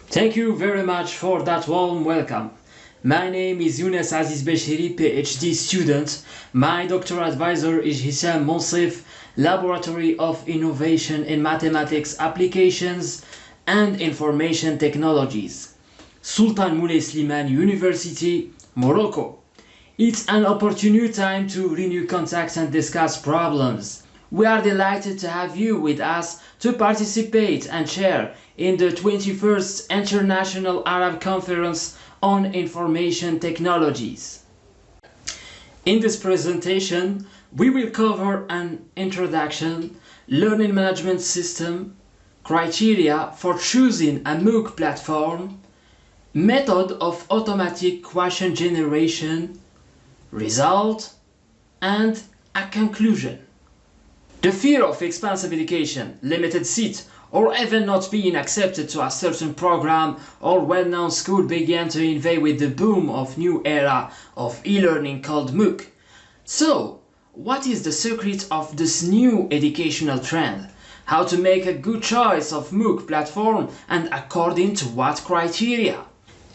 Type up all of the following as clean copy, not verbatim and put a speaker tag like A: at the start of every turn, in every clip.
A: Thank you very much for that warm welcome. My name is YOUNES-AZIZ PhD student. My doctoral advisor is Hissam Monsif, Laboratory of Innovation in Mathematics Applications and Information Technologies. Sultan Moulay Slimane University, Morocco. It's an opportune time to renew contacts and discuss problems. We are delighted to have you with us to participate and share in the 21st International Arab Conference on Information Technologies. In this presentation, we will cover an introduction, learning management system, criteria for choosing a MOOC platform, method of automatic question generation, result, and a conclusion. The fear of expensive education, limited seats, or even not being accepted to a certain program or well-known school began to invade with the boom of new era of e-learning called MOOC. So, what is the secret of this new educational trend? How to make a good choice of MOOC platform and according to what criteria?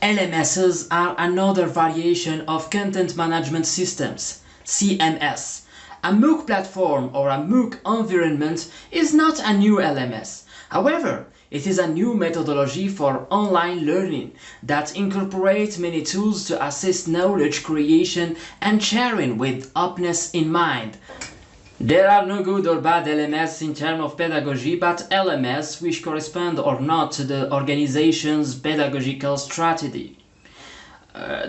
A: LMSs are another variation of content management systems, CMS. A MOOC platform or a MOOC environment is not a new LMS. However, it is a new methodology for online learning that incorporates many tools to assist knowledge creation and sharing with openness in mind. There are no good or bad LMS in terms of pedagogy, but LMS which correspond or not to the organization's pedagogical strategy.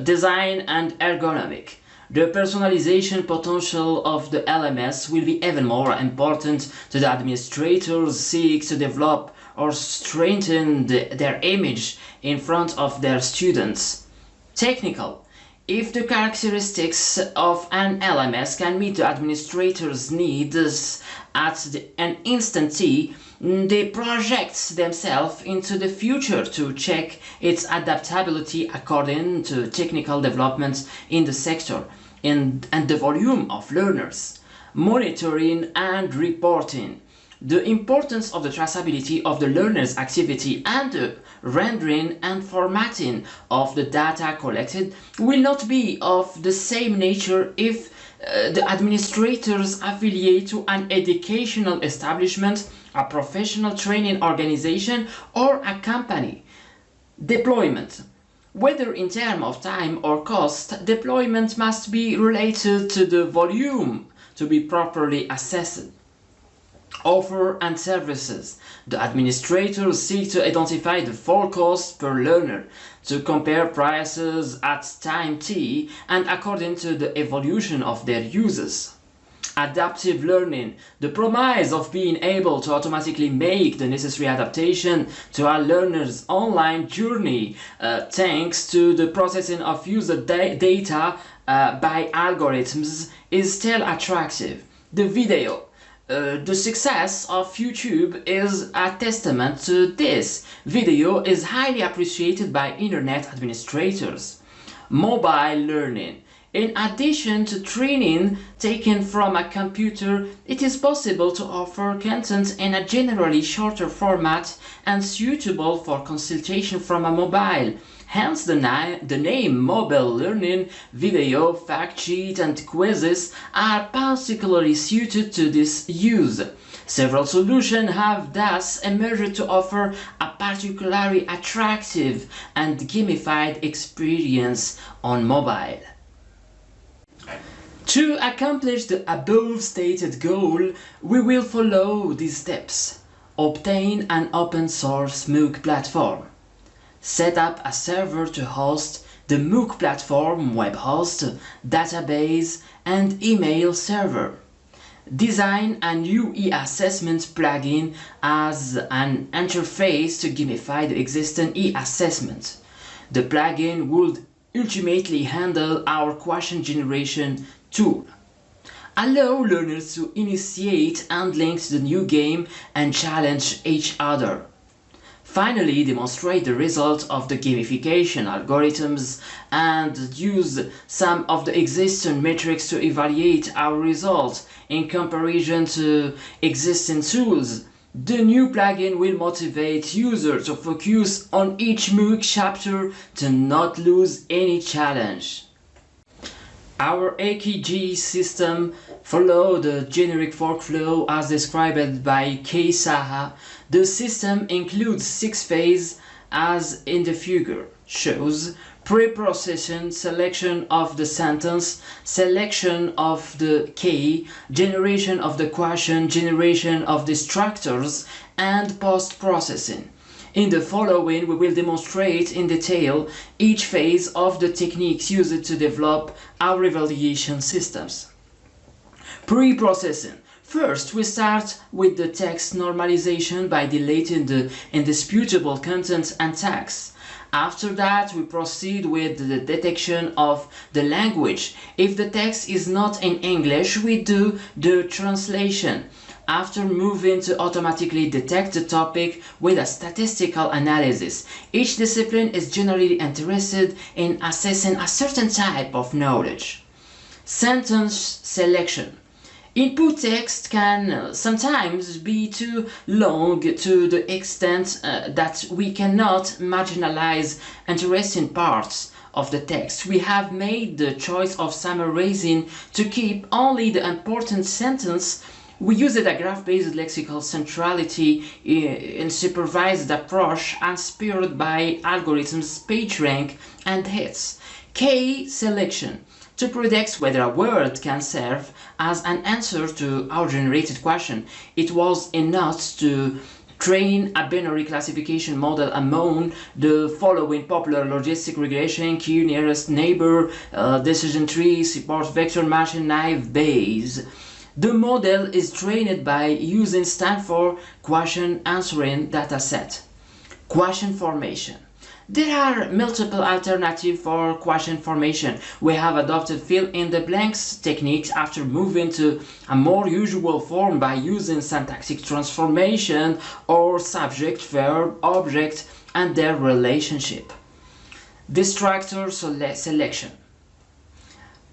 A: Design and ergonomic. The personalization potential of the LMS will be even more important to the administrators seek to develop or strengthen their image in front of their students. Technical. If the characteristics of an LMS can meet the administrator's needs at an instant T, they project themselves into the future to check its adaptability according to technical developments in the sector and the volume of learners. Monitoring and reporting. The importance of the traceability of the learner's activity and the rendering and formatting of the data collected will not be of the same nature if the administrators affiliate to an educational establishment, a professional training organization, or a company. Deployment. Whether in terms of time or cost, deployment must be related to the volume to be properly assessed. Offer and services. The administrators seek to identify the full cost per learner, to compare prices at time t and according to the evolution of their uses. Adaptive learning. The promise of being able to automatically make the necessary adaptation to a learner's online journey thanks to the processing of user data by algorithms is still attractive. The video. The success of YouTube is a testament to this. Video is highly appreciated by internet administrators. Mobile learning. In addition to training taken from a computer, it is possible to offer content in a generally shorter format and suitable for consultation from a mobile. Hence the name mobile learning. Video, fact sheet and quizzes are particularly suited to this use. Several solutions have thus emerged to offer a particularly attractive and gamified experience on mobile. To accomplish the above stated goal, we will follow these steps. Obtain an open source MOOC platform. Set up a server to host the MOOC platform web host, database, and email server. Design an UE assessment plugin as an interface to gamify the existing e-assessment. The plugin would ultimately handle our question generation tool. Allow learners to initiate and link to the new game and challenge each other. Finally, demonstrate the result of the gamification algorithms and use some of the existing metrics to evaluate our results in comparison to existing tools. The new plugin will motivate users to focus on each MOOC chapter to not lose any challenge. Our AKG system follows the generic workflow as described by K. Saha. The system includes 6 phases as in the figure shows: pre-processing, selection of the sentence, selection of the key, generation of the question, generation of the structures, and post-processing. In the following, we will demonstrate in detail each phase of the techniques used to develop our evaluation systems. Pre-processing. First, we start with the text normalization by deleting the indisputable content and tags. After that, we proceed with the detection of the language. If the text is not in English, we do the translation. After moving to automatically detect the topic with a statistical analysis. Each discipline is generally interested in assessing a certain type of knowledge. Sentence selection. Input text can sometimes be too long to the extent that we cannot marginalize interesting parts of the text. We have made the choice of summarizing to keep only the important sentence. We used a graph-based lexical centrality in supervised approach inspired by algorithms PageRank and hits. K selection. To predict whether a word can serve as an answer to our generated question. It was enough to train a binary classification model among the following popular logistic regression: key, nearest neighbor, decision tree, support vector, machine naive Bayes. The model is trained by using Stanford question answering dataset. Question formation. There are multiple alternatives for question formation. We have adopted fill-in-the-blanks techniques after moving to a more usual form by using syntactic transformation or subject, verb, object and their relationship. Distractor selection.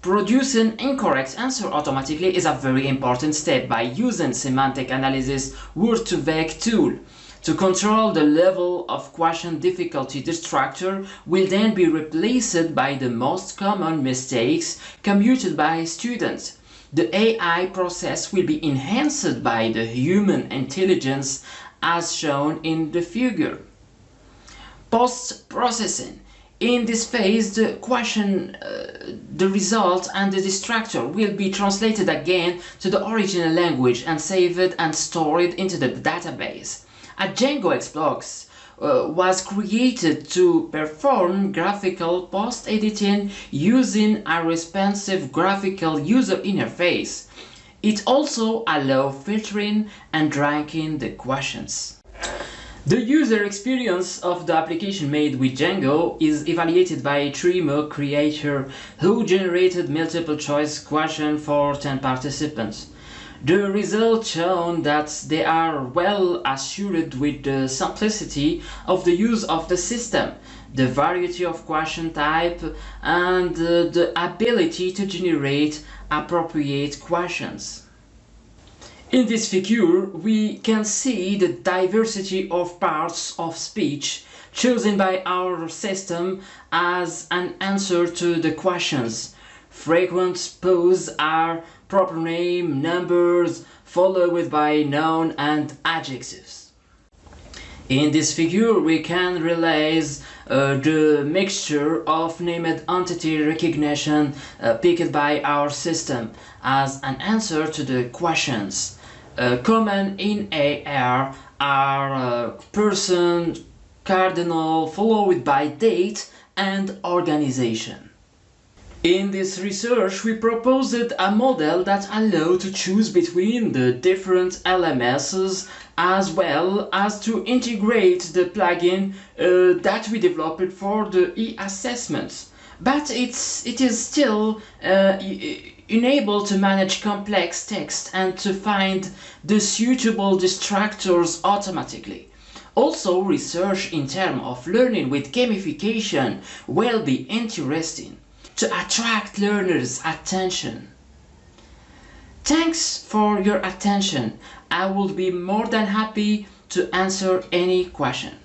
A: Producing incorrect answer automatically is a very important step by using semantic analysis word-to-vec tool. To control the level of question difficulty, the distractor will then be replaced by the most common mistakes committed by students. The AI process will be enhanced by the human intelligence as shown in the figure. Post-processing. In this phase, the question, the result and the distractor will be translated again to the original language and saved and stored into the database. A Django Xbox was created to perform graphical post-editing using a responsive graphical user interface. It also allows filtering and ranking the questions. The user experience of the application made with Django is evaluated by a MOOC creator who generated multiple choice questions for 10 participants. The results shown that they are well assured with the simplicity of the use of the system, the variety of question type, and the ability to generate appropriate questions. In this figure, we can see the diversity of parts of speech chosen by our system as an answer to the questions. Frequent pause are proper name, numbers, followed by noun and adjectives. In this figure, we can realize the mixture of named entity recognition picked by our system as an answer to the questions. Common in AR are person, cardinal, followed by date and organization. In this research, we proposed a model that allowed to choose between the different LMSs as well as to integrate the plugin that we developed for the e-assessments. But it is still unable to manage complex text and to find the suitable distractors automatically. Also, research in terms of learning with gamification will be interesting to attract learners' attention. Thanks for your attention. I will be more than happy to answer any question.